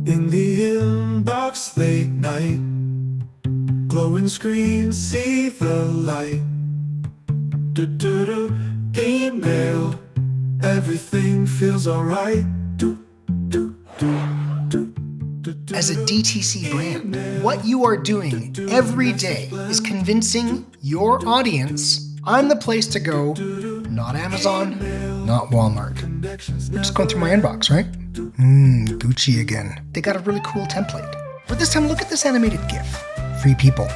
In the inbox late night, glowing screens see the light. Do-do-do, email, everything feels alright. As a DTC brand, what you are doing every day is convincing your audience I'm the place to go, not Amazon, not Walmart. We're just going through my inbox, right? Gucci again. They got a really cool template. But this time, look at this animated GIF. Free people.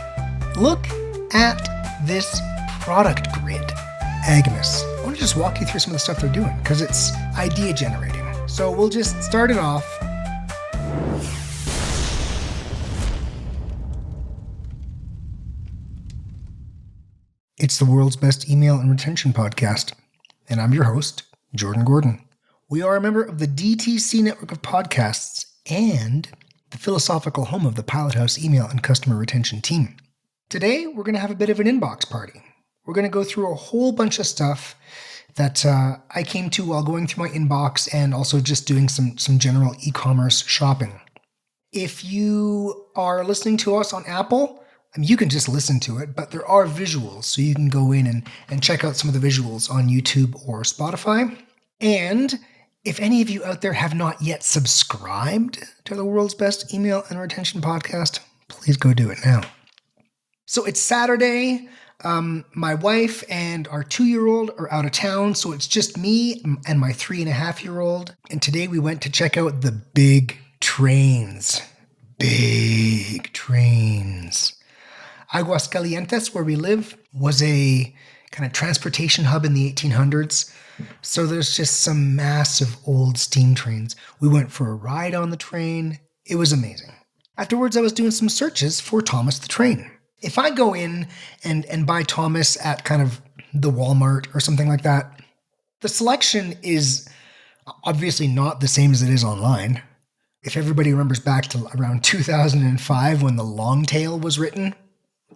Look at this product grid. Agnes. I want to just walk you through some of the stuff they're doing because it's idea generating. So we'll just start it off. It's the world's best email and retention podcast, and I'm your host, Jordan Gordon. We are a member of the DTC network of podcasts and the philosophical home of the Pilot House email and customer retention team. Today, we're going to have a bit of an inbox party. We're going to go through a whole bunch of stuff that I came to while going through my inbox and also just doing some general e-commerce shopping. If you are listening to us on Apple, you can just listen to it, but there are visuals, so you can go in and check out some of the visuals on YouTube or Spotify. And if any of you out there have not yet subscribed to the world's best email and retention podcast, please go do it now. So it's Saturday. My wife and our 2-year-old are out of town, so it's just me and my 3.5-year-old. And today we went to check out the big trains. Big trains. Aguascalientes, where we live, was a kind of transportation hub in the 1800s. So there's just some massive old steam trains. We went for a ride on the train. It was amazing. Afterwards, I was doing some searches for Thomas the Train. If I go in and buy Thomas at kind of the Walmart or something like that, the selection is obviously not the same as it is online. If everybody remembers back to around 2005 when the long tail was written,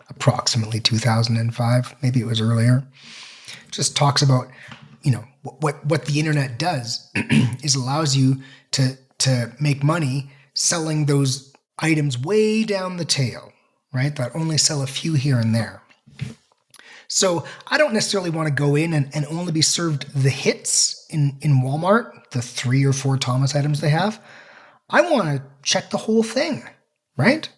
approximately 2005, maybe it was earlier, just talks about, what the internet does is allows you to make money selling those items way down the tail, right? That only sell a few here and there. So I don't necessarily want to go in and only be served the hits in Walmart, the 3 or 4 Thomas items they have. I want to check the whole thing, right?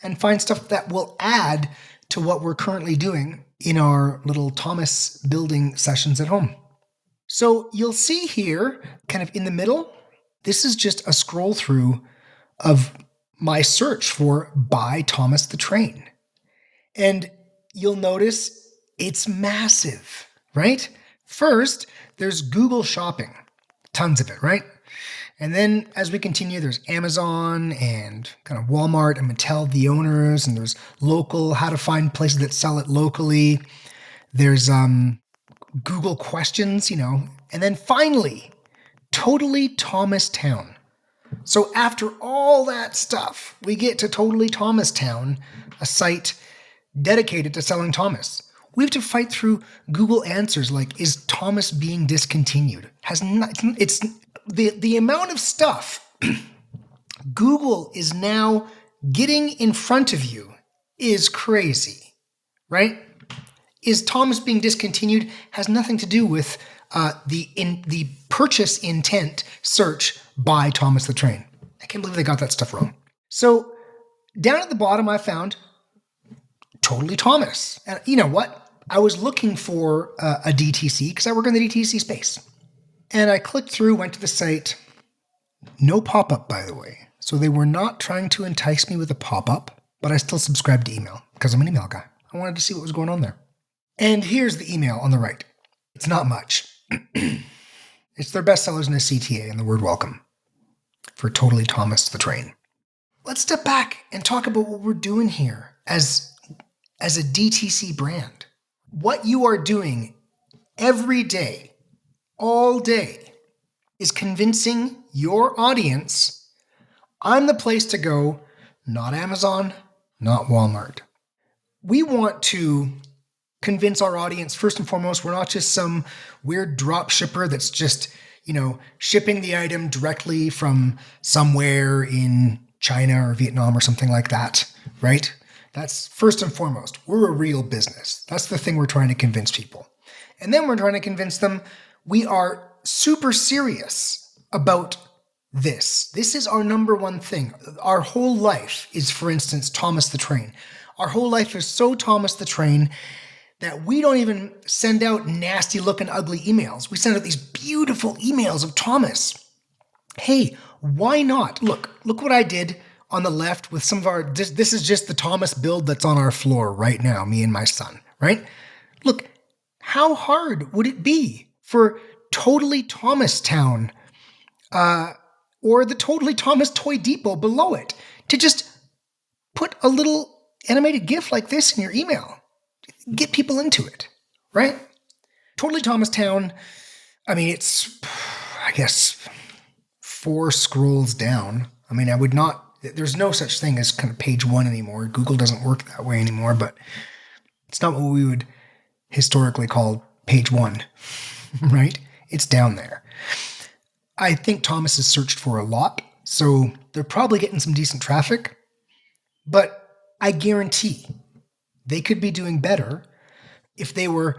And find stuff that will add to what we're currently doing in our little Thomas building sessions at home. So you'll see here, kind of in the middle, this is just a scroll through of my search for Buy Thomas the Train. And you'll notice it's massive, right? First, there's Google Shopping, tons of it, right? And then as we continue, there's Amazon and kind of Walmart and Mattel, the owners, and there's local, how to find places that sell it locally. There's Google questions, and then finally, Totally Thomas Town. So after all that stuff, we get to Totally Thomas Town, a site dedicated to selling Thomas. We have to fight through Google answers like, is Thomas being discontinued? The amount of stuff Google is now getting in front of you is crazy, right? Is Thomas being discontinued has nothing to do with the purchase intent search by Thomas the Train. I can't believe they got that stuff wrong. So down at the bottom, I found Totally Thomas. And you know what? I was looking for a DTC because I work in the DTC space. And I clicked through, went to the site. No pop-up, by the way. So they were not trying to entice me with a pop-up, but I still subscribed to email because I'm an email guy. I wanted to see what was going on there. And here's the email on the right. It's not much. It's their bestsellers in a CTA and the word welcome for Totally Thomas the Train. Let's step back and talk about what we're doing here as a DTC brand. What you are doing every day, all day, is convincing your audience I'm the place to go, not Amazon, not Walmart. We want to convince our audience, first and foremost, we're not just some weird drop shipper that's just, shipping the item directly from somewhere in China or Vietnam or something like that, right? That's first and foremost. We're a real business. That's the thing we're trying to convince people. And then we're trying to convince them we are super serious about this. This is our number one thing. Our whole life is, for instance, Thomas the Train. Our whole life is so Thomas the Train that we don't even send out nasty looking ugly emails. We send out these beautiful emails of Thomas. Hey, why not? Look what I did on the left with some of our, this is just the Thomas build that's on our floor right now, me and my son, right? Look, how hard would it be for Totally Thomas Town or the Totally Thomas Toy Depot below it to just put a little animated GIF like this in your email? Get people into it, right? Totally Thomas Town, it's, I guess, 4 scrolls down. I would not, there's no such thing as kind of page 1 anymore. Google doesn't work that way anymore, but it's not what we would historically call page 1, right? It's down there. I think Thomas is searched for a lot, so they're probably getting some decent traffic, but I guarantee they could be doing better if they were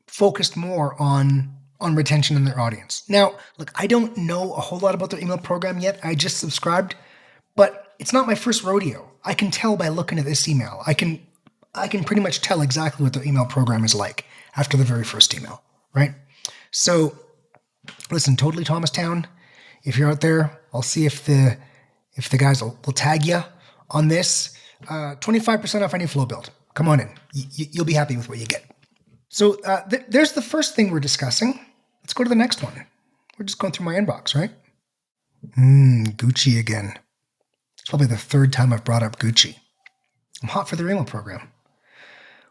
focused more on retention in their audience. Now, look, I don't know a whole lot about their email program yet. I just subscribed, but it's not my first rodeo. I can tell by looking at this email. I can pretty much tell exactly what their email program is like after the very first email, right? So, listen, Totally Thomas Town, if you're out there, I'll see if the guys will tag you on this. 25% off any flow build. Come on in. You'll be happy with what you get. So there's the first thing we're discussing. Let's go to the next one. We're just going through my inbox, right? Gucci again. It's probably the 3rd time I've brought up Gucci. I'm hot for their email program.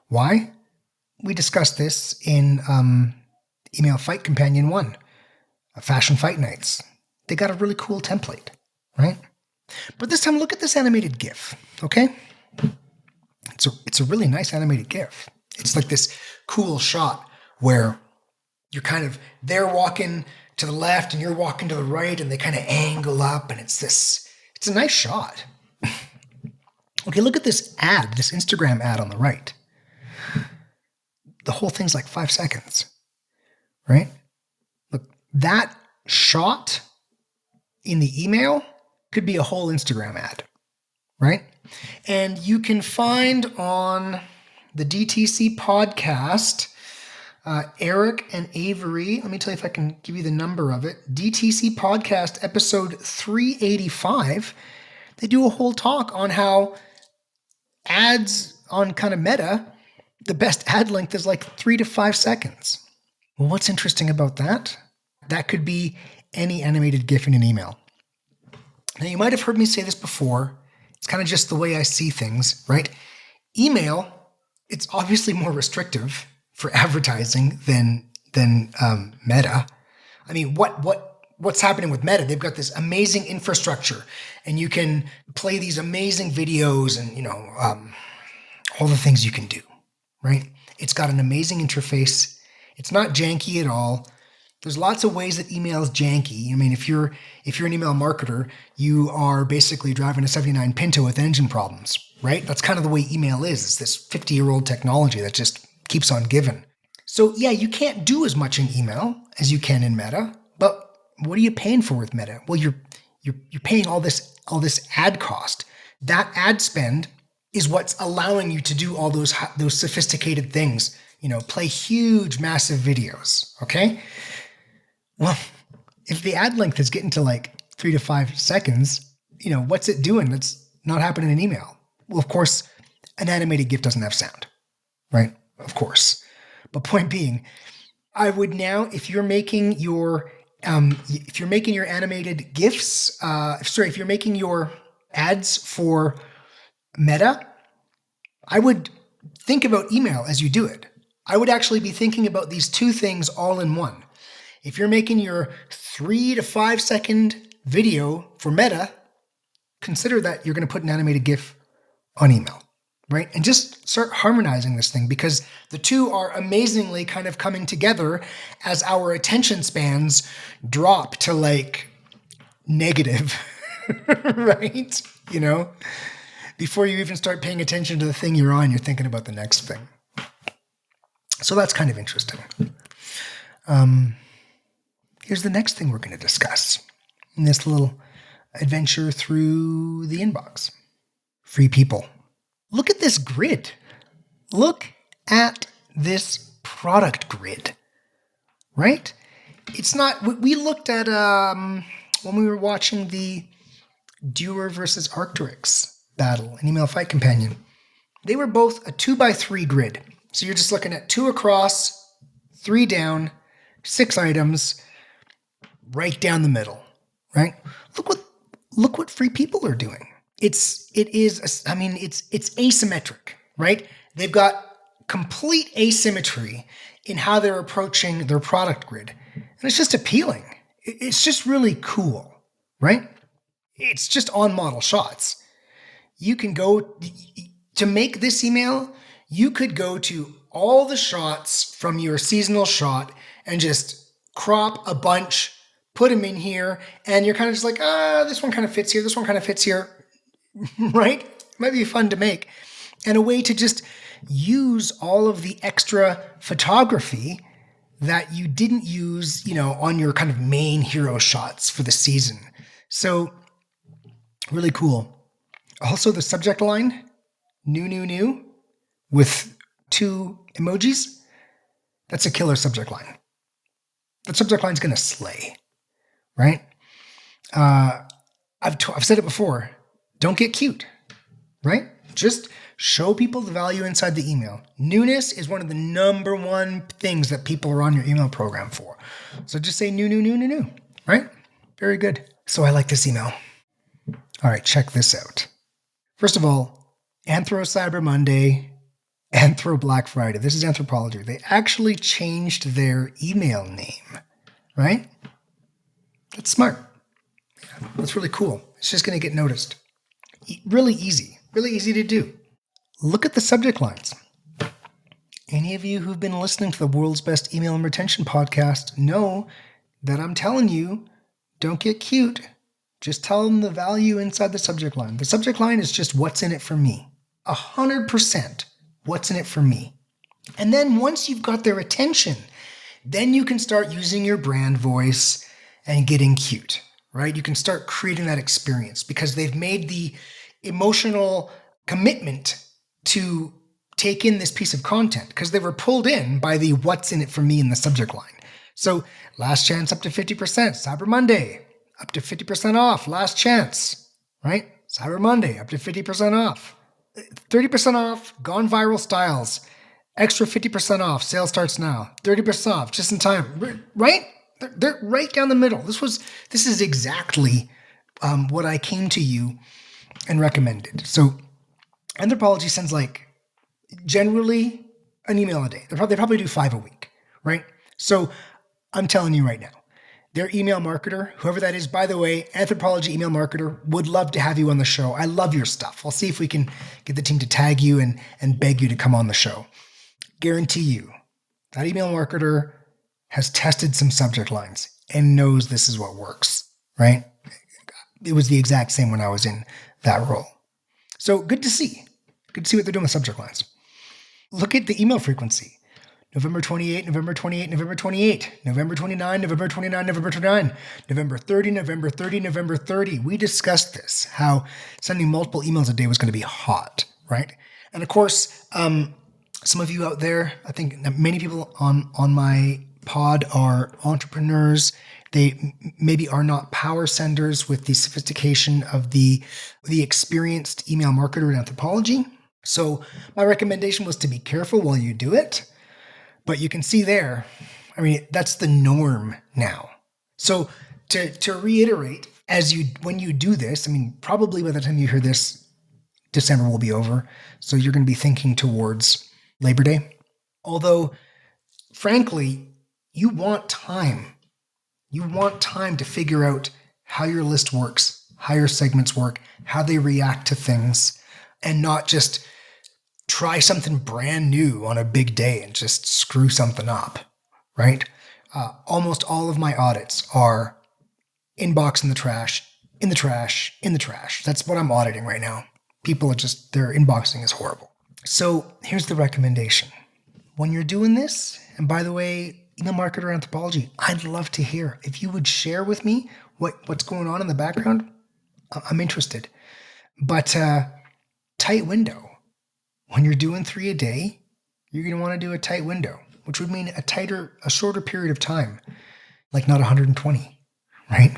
Why? We discussed this in Email Fight Companion 1, Fashion Fight Nights. They got a really cool template, right? But this time, look at this animated GIF, okay? It's a really nice animated GIF. It's like this cool shot where you're kind of, they're walking to the left and you're walking to the right and they kind of angle up and it's a nice shot. Okay, look at this ad, this Instagram ad on the right. The whole thing's like 5 seconds, right? Look, that shot in the email could be a whole Instagram ad, right? And you can find on the DTC podcast, Eric and Avery, let me tell you if I can give you the number of it. DTC podcast episode 385, they do a whole talk on how ads on kind of Meta, the best ad length is like 3 to 5 seconds. Well, what's interesting about that? That could be any animated GIF in an email. Now, you might have heard me say this before. It's kind of just the way I see things, right? Email, it's obviously more restrictive for advertising than Meta. What's happening with Meta? They've got this amazing infrastructure, and you can play these amazing videos, and all the things you can do, right? It's got an amazing interface. It's not janky at all. There's lots of ways that email is janky. If you're an email marketer, you are basically driving a 79 Pinto with engine problems, right? That's kind of the way email is. It's this 50-year-old technology that just keeps on giving. So yeah, you can't do as much in email as you can in Meta, but what are you paying for with Meta? Well, you're paying all this ad cost. That ad spend is what's allowing you to do all those sophisticated things, play huge, massive videos, okay? Well, if the ad length is getting to like 3 to 5 seconds, what's it doing that's not happening in email? Well, of course, an animated GIF doesn't have sound, right? Of course. But point being, I would now, if you're making your animated GIFs, if you're making your ads for Meta, I would think about email as you do it. I would actually be thinking about these two things all in one. If you're making your 3 to 5 second video for Meta, consider that you're going to put an animated GIF on email. right? And just start harmonizing this thing, because the two are amazingly kind of coming together as our attention spans drop to like negative, right? You know, before you even start paying attention to the thing you're on, you're thinking about the next thing. So that's kind of interesting. Here's the next thing we're going to discuss in this little adventure through the inbox. Free people. Look at this grid. Look at this product grid, right? It's not, we looked at, when we were watching the Dewar versus Arcturix battle, an email fight companion, they were both a 2x3 grid. So you're just looking at 2 across, 3 down, 6 items, right down the middle, right? Look what free people are doing. It's asymmetric, right? They've got complete asymmetry in how they're approaching their product grid. And it's just appealing. It's just really cool, right? It's just on model shots. You can go to make this email, you could go to all the shots from your seasonal shot and just crop a bunch, put them in here, and you're kind of just like, this one kind of fits here, this one kind of fits here, right? It might be fun to make. And a way to just use all of the extra photography that you didn't use, on your kind of main hero shots for the season. So really cool. Also, the subject line, new, with 2 emojis, that's a killer subject line. That subject line's going to slay, right? I've said it before. Don't get cute, right? Just show people the value inside the email. Newness is one of the number one things that people are on your email program for. So just say new, right? Very good. So I like this email. All right, check this out. First of all, Anthro Cyber Monday, Anthro Black Friday. This is Anthropologie. They actually changed their email name, right? That's smart. Yeah, that's really cool. It's just going to get noticed. Really easy to do. Look at the subject lines. Any of you who've been listening to the world's best email and retention podcast know that I'm telling you, don't get cute. Just tell them the value inside the subject line. The subject line is just what's in it for me. 100% what's in it for me. And then once you've got their attention, then you can start using your brand voice and getting cute, right? You can start creating that experience because they've made the emotional commitment to take in this piece of content because they were pulled in by the what's in it for me in the subject line. So last chance up to 50%, Cyber Monday, up to 50% off, last chance, right? Cyber Monday, up to 50% off. 30% off, gone viral styles, extra 50% off, sale starts now, 30% off, just in time, right? They're right down the middle. This is exactly what I came to you and recommended. So Anthropologie sends generally an email a day. They probably do 5 a week, right? So I'm telling you right now, their email marketer, whoever that is, by the way, Anthropologie email marketer, would love to have you on the show. I love your stuff. I'll see if we can get the team to tag you and beg you to come on the show. Guarantee you, that email marketer has tested some subject lines and knows this is what works, right? It was the exact same when I was in that role. So good to see. Good to see what they're doing with subject lines. Look at the email frequency. November 28, November 28, November 28, November 29, November 29, November 29, November 30, November 30, November 30. We discussed this, how sending multiple emails a day was going to be hot, right? And of course, some of you out there, I think many people on my pod are entrepreneurs. They maybe are not power senders with the sophistication of the experienced email marketer in Anthropologie. So my recommendation was to be careful while you do it. But you can see there, that's the norm now. So to reiterate, when you do this, probably by the time you hear this, December will be over. So you're going to be thinking towards Labor Day. Although, frankly, you want time. You want time to figure out how your list works, how your segments work, how they react to things, and not just try something brand new on a big day and just screw something up, right? Almost all of my audits are inbox in the trash, in the trash, in the trash. That's what I'm auditing right now. People are just, their inboxing is horrible. So here's the recommendation. When you're doing this, and by the way, email marketer anthropology, I'd love to hear. If you would share with me what's going on in the background, I'm interested. But tight window. When you're doing 3 a day, you're going to want to do a tight window, which would mean a shorter period of time, like not 120, right?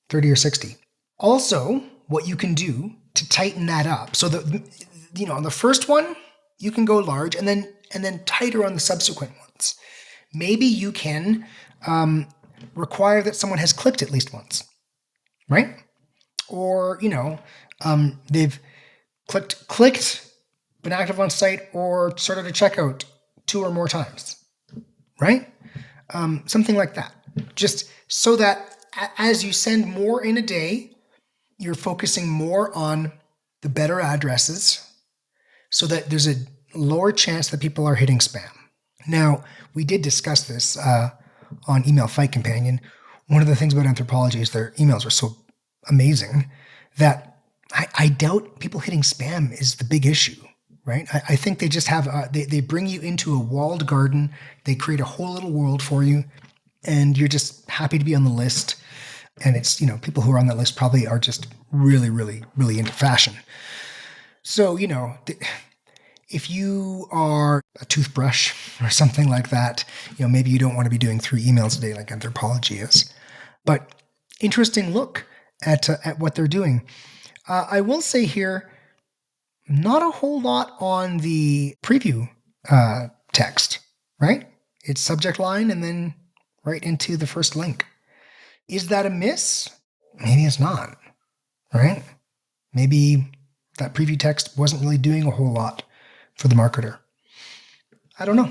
30 or 60. Also, what you can do to tighten that up. So on the first one, you can go large and then tighter on the subsequent ones. Maybe you can require that someone has clicked at least once, right? Or, they've clicked, been active on site, or started a checkout 2 or more times, right? Something like that. Just so that as you send more in a day, you're focusing more on the better addresses so that there's a lower chance that people are hitting spam. Now, we did discuss this on Email Fight Companion. One of the things about Anthropologie is their emails are so amazing that I doubt people hitting spam is the big issue, right? I think they just have, they bring you into a walled garden. They create a whole little world for you, and you're just happy to be on the list. And it's, people who are on that list probably are just really, really, really into fashion. So, if you are a toothbrush or something like that, maybe you don't want to be doing 3 emails a day like Anthropologie is. But interesting look at what they're doing. I will say here, not a whole lot on the preview text, right? It's subject line and then right into the first link. Is that a miss? Maybe it's not, right? Maybe that preview text wasn't really doing a whole lot for the marketer. I don't know.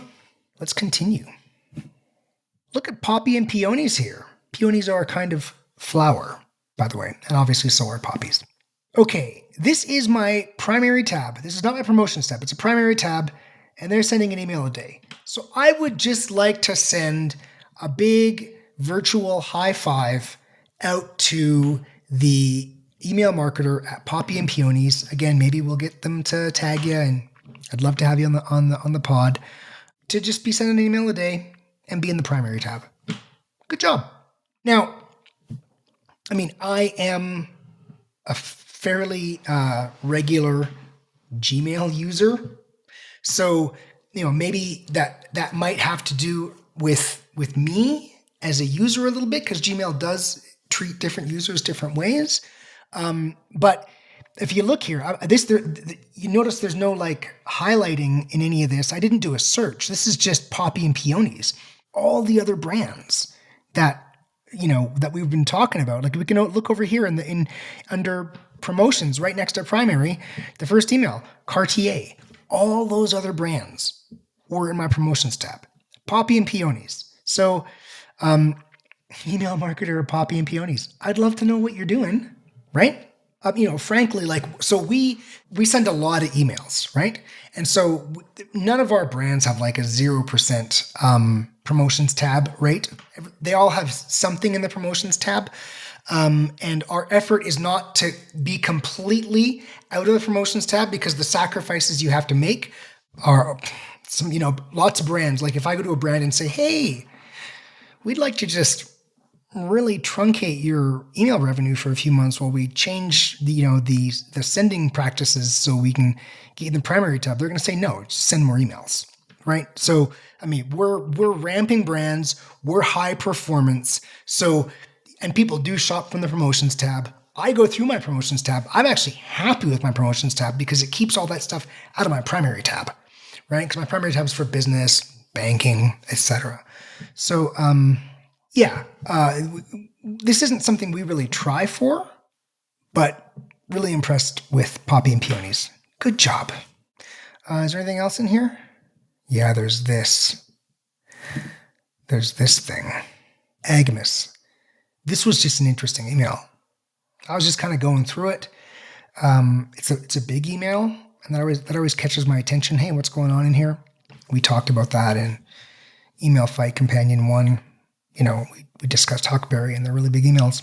Let's continue. Look at poppy and peonies here. Peonies are a kind of flower, by the way, and obviously so are poppies. Okay, this is my primary tab. This is not my promotions tab. It's a primary tab, and they're sending an email a day. So I would just like to send a big virtual high five out to the email marketer at Poppy and Peonies. Again, maybe we'll get them to tag you, and I'd love to have you on the pod to just be sending an email a day and be in the primary tab. Good job. Now, I am a fairly regular Gmail user, so maybe that might have to do with me as a user a little bit, because Gmail does treat different users different ways. But if you look here, you notice there's no highlighting in any of this. I didn't do a search. This is just Poppy and Peonies. All the other brands that we've been talking about, we can look over here in under promotions right next to primary, the first email, Cartier. All those other brands were in my promotions tab, Poppy and Peonies. So, email marketer of Poppy and Peonies, I'd love to know what you're doing, right? Frankly, so we send a lot of emails, right? And so none of our brands have a 0% promotions tab rate. They all have something in the promotions tab. And our effort is not to be completely out of the promotions tab, because the sacrifices you have to make are lots of brands. If I go to a brand and say, hey, we'd like to just really truncate your email revenue for a few months while we change the sending practices so we can get you the primary tab, they're going to say no, just send more emails, right? So we're ramping brands, we're high performance, and people do shop from the promotions tab. I go through my promotions tab. I'm actually happy with my promotions tab because it keeps all that stuff out of my primary tab, right? Because my primary tab is for business, banking, etc. So this isn't something we really try for, but really impressed with Poppy and Peonies. Good job. Is there anything else in here? Yeah, there's this. There's this thing. Agnes. This was just an interesting email. I was just kind of going through it. It's a big email. And that always catches my attention. Hey, what's going on in here? We talked about that in Email Fight Companion 1. We discussed Huckberry and their really big emails.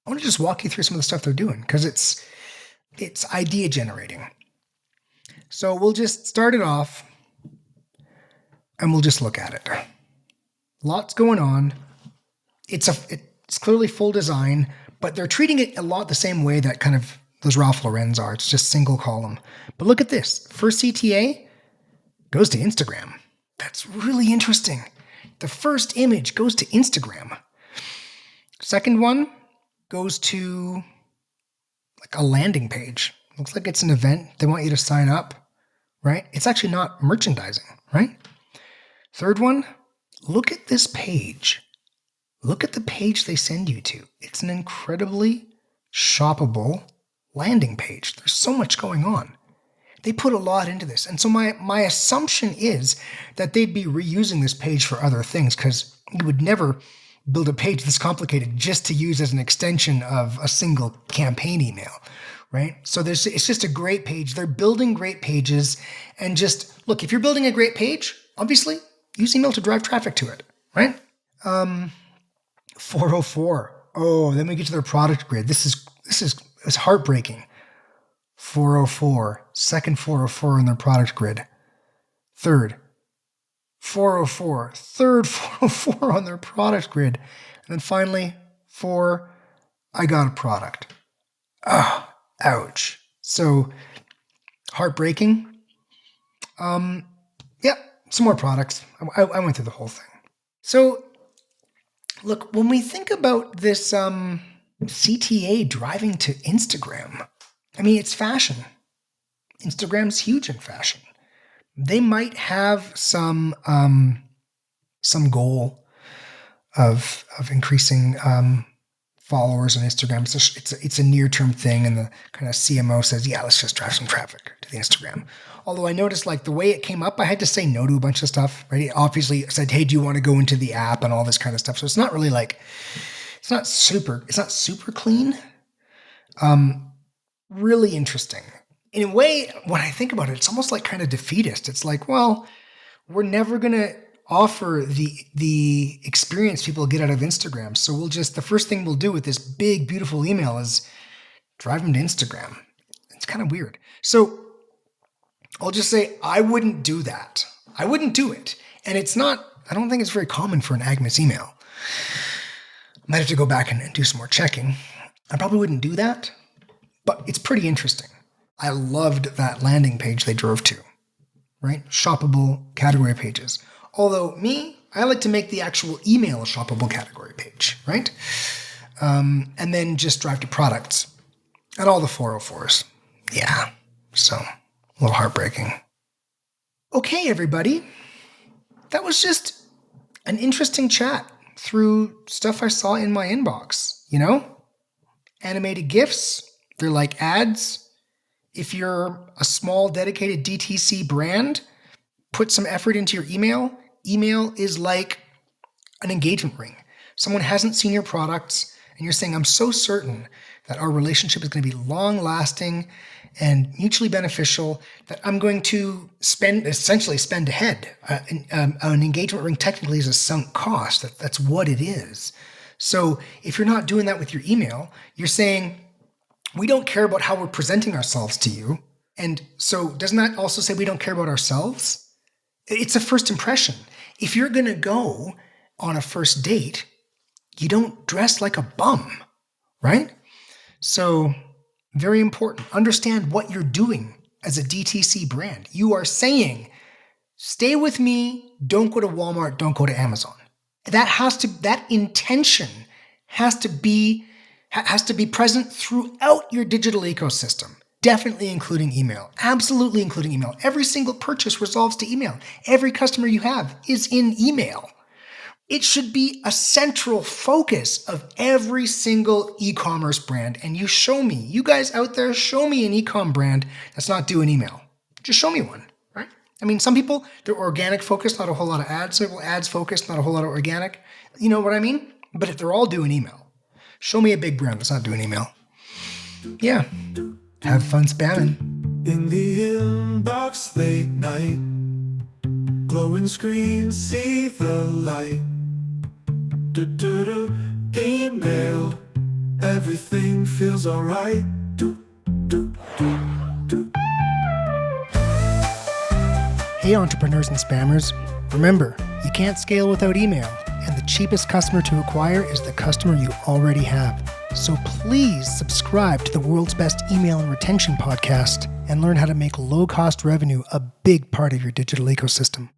I want to just walk you through some of the stuff they're doing because it's idea generating. So we'll just start it off and we'll just look at it. Lots going on. It's clearly full design, but they're treating it a lot the same way that kind of those Ralph Lauren's are. It's just single column. But look at this. First CTA goes to Instagram. That's really interesting. The first image goes to Instagram. Second one goes to like a landing page. Looks like it's an event. They want you to sign up, right? It's actually not merchandising, right? Third one, look at this page. Look at the page they send you to. It's an incredibly shoppable landing page. There's so much going on. They put a lot into this. And so my assumption is that they'd be reusing this page for other things because you would never build a page this complicated just to use as an extension of a single campaign email, right? So it's just a great page. They're building great pages. And just, look, if you're building a great page, obviously, use email to drive traffic to it, right? 404. Oh, then we get to their product grid. This is heartbreaking. 404. Second 404 on their product grid. Third 404. Third 404 on their product grid. And then finally, 4, I got a product. Ah, ouch. So heartbreaking. Yeah, some more products. I went through the whole thing. So look, when we think about this CTA driving to Instagram, I mean, it's fashion. Instagram's huge in fashion. They might have some goal of increasing followers on Instagram. It's a near-term thing, and the kind of CMO says, yeah, let's just drive some traffic to the Instagram. Although I noticed like the way it came up, I had to say no to a bunch of stuff, right? It obviously said, hey, do you want to go into the app and all this kind of stuff. So it's not really like, it's not super clean. Really interesting. In a way, when I think about it, it's almost like kind of defeatist. It's like, well, we're never going to offer the experience people get out of Instagram. So the first thing we'll do with this big, beautiful email is drive them to Instagram. It's kind of weird. So I'll just say, I wouldn't do that. I wouldn't do it. And I don't think it's very common for an Agnes email. I might have to go back and do some more checking. I probably wouldn't do that, but it's pretty interesting. I loved that landing page they drove to, right? Shoppable category pages. Although I like to make the actual email a shoppable category page, right? And then just drive to products and all the 404s. Yeah, so a little heartbreaking. Okay, everybody. That was just an interesting chat through stuff I saw in my inbox, Animated GIFs, they're like ads. If you're a small, dedicated DTC brand, put some effort into your email. Email is like an engagement ring. Someone hasn't seen your products, and you're saying, I'm so certain that our relationship is going to be long-lasting and mutually beneficial that I'm going to essentially spend ahead. An engagement ring technically is a sunk cost. That's what it is. So if you're not doing that with your email, you're saying, we don't care about how we're presenting ourselves to you. And so doesn't that also say we don't care about ourselves? It's a first impression. If you're going to go on a first date, you don't dress like a bum, right? So very important. Understand what you're doing as a DTC brand. You are saying, stay with me, don't go to Walmart, don't go to Amazon. That intention has to be present throughout your digital ecosystem, definitely including email, absolutely including email. Every single purchase resolves to email. Every customer you have is in email. It should be a central focus of every single e-commerce brand. And you guys out there, show me an e-com brand that's not doing email. Just show me one, right? I mean, some people, they're organic focused, not a whole lot of ads. Some people ads focused, not a whole lot of organic. You know what I mean? But if they're all doing email, show me a big brand that's not doing email. Yeah. Have fun spamming. In the inbox late night, glowing screens see the light. Email, everything feels alright. Hey entrepreneurs and spammers, remember, you can't scale without email, and the cheapest customer to acquire is the customer you already have. So please subscribe to the world's best email and retention podcast and learn how to make low-cost revenue a big part of your digital ecosystem.